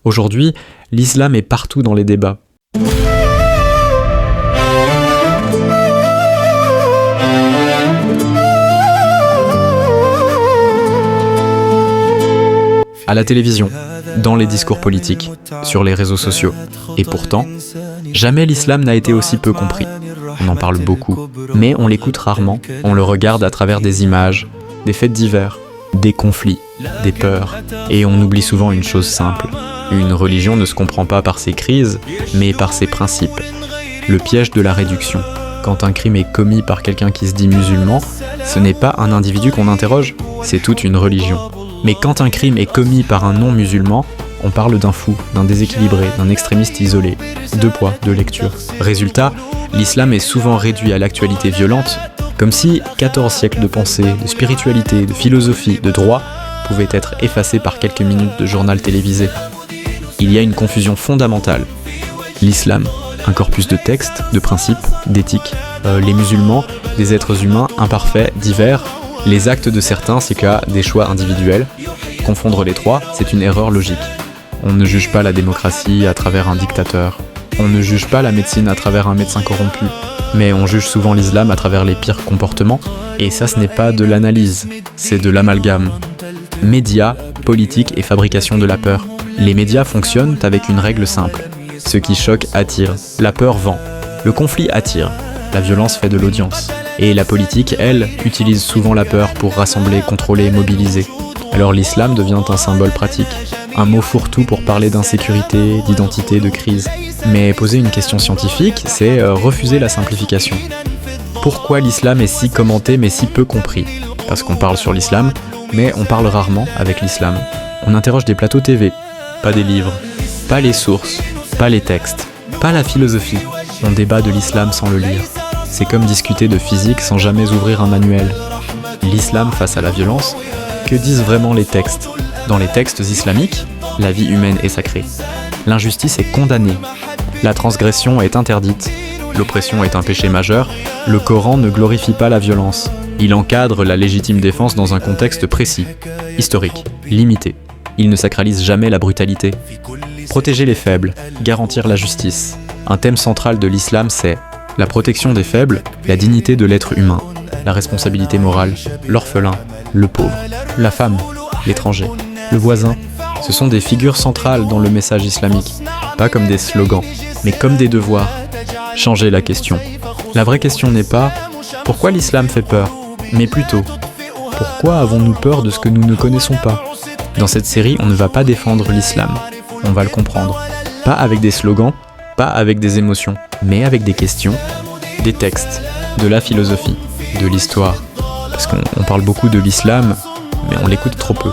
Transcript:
Aujourd'hui, l'islam est partout dans les débats. À la télévision, dans les discours politiques, sur les réseaux sociaux. Et pourtant, jamais l'islam n'a été aussi peu compris. On en parle beaucoup, mais on l'écoute rarement. On le regarde à travers des images, des faits divers, des conflits, des peurs. Et on oublie souvent une chose simple. Une religion ne se comprend pas par ses crises, mais par ses principes. Le piège de la réduction. Quand un crime est commis par quelqu'un qui se dit musulman, ce n'est pas un individu qu'on interroge, c'est toute une religion. Mais quand un crime est commis par un non-musulman, on parle d'un fou, d'un déséquilibré, d'un extrémiste isolé. Deux poids, deux lectures. Résultat, l'islam est souvent réduit à l'actualité violente, comme si 14 siècles de pensée, de spiritualité, de philosophie, de droit pouvaient être effacés par quelques minutes de journal télévisé. Il y a une confusion fondamentale. L'islam, un corpus de textes, de principes, d'éthique. Les musulmans, des êtres humains imparfaits, divers. Les actes de certains, c'est qu'à des choix individuels. Confondre les trois, c'est une erreur logique. On ne juge pas la démocratie à travers un dictateur. On ne juge pas la médecine à travers un médecin corrompu. Mais on juge souvent l'islam à travers les pires comportements. Et ça, ce n'est pas de l'analyse, c'est de l'amalgame. Médias, politique et fabrication de la peur. Les médias fonctionnent avec une règle simple. Ce qui choque attire, la peur vend. Le conflit attire, la violence fait de l'audience. Et la politique, elle, utilise souvent la peur pour rassembler, contrôler, mobiliser. Alors l'islam devient un symbole pratique, un mot fourre-tout pour parler d'insécurité, d'identité, de crise. Mais poser une question scientifique, c'est refuser la simplification. Pourquoi l'islam est si commenté mais si peu compris ? Parce qu'on parle sur l'islam, mais on parle rarement avec l'islam. On interroge des plateaux TV, pas des livres, pas les sources, pas les textes, pas la philosophie. On débat de l'islam sans le lire. C'est comme discuter de physique sans jamais ouvrir un manuel. L'islam face à la violence, que disent vraiment les textes ? Dans les textes islamiques, la vie humaine est sacrée. L'injustice est condamnée. La transgression est interdite. L'oppression est un péché majeur. Le Coran ne glorifie pas la violence. Il encadre la légitime défense dans un contexte précis, historique, limité. Il ne sacralise jamais la brutalité. Protéger les faibles, garantir la justice. Un thème central de l'islam, c'est la protection des faibles, la dignité de l'être humain, la responsabilité morale, l'orphelin, le pauvre, la femme, l'étranger, le voisin. Ce sont des figures centrales dans le message islamique, pas comme des slogans, mais comme des devoirs. Changer la question. La vraie question n'est pas « Pourquoi l'islam fait peur ?», mais plutôt « Pourquoi avons-nous peur de ce que nous ne connaissons pas ?» Dans cette série, on ne va pas défendre l'islam, on va le comprendre. Pas avec des slogans, pas avec des émotions, mais avec des questions, des textes, de la philosophie, de l'histoire. Parce qu'on parle beaucoup de l'islam, mais on l'écoute trop peu.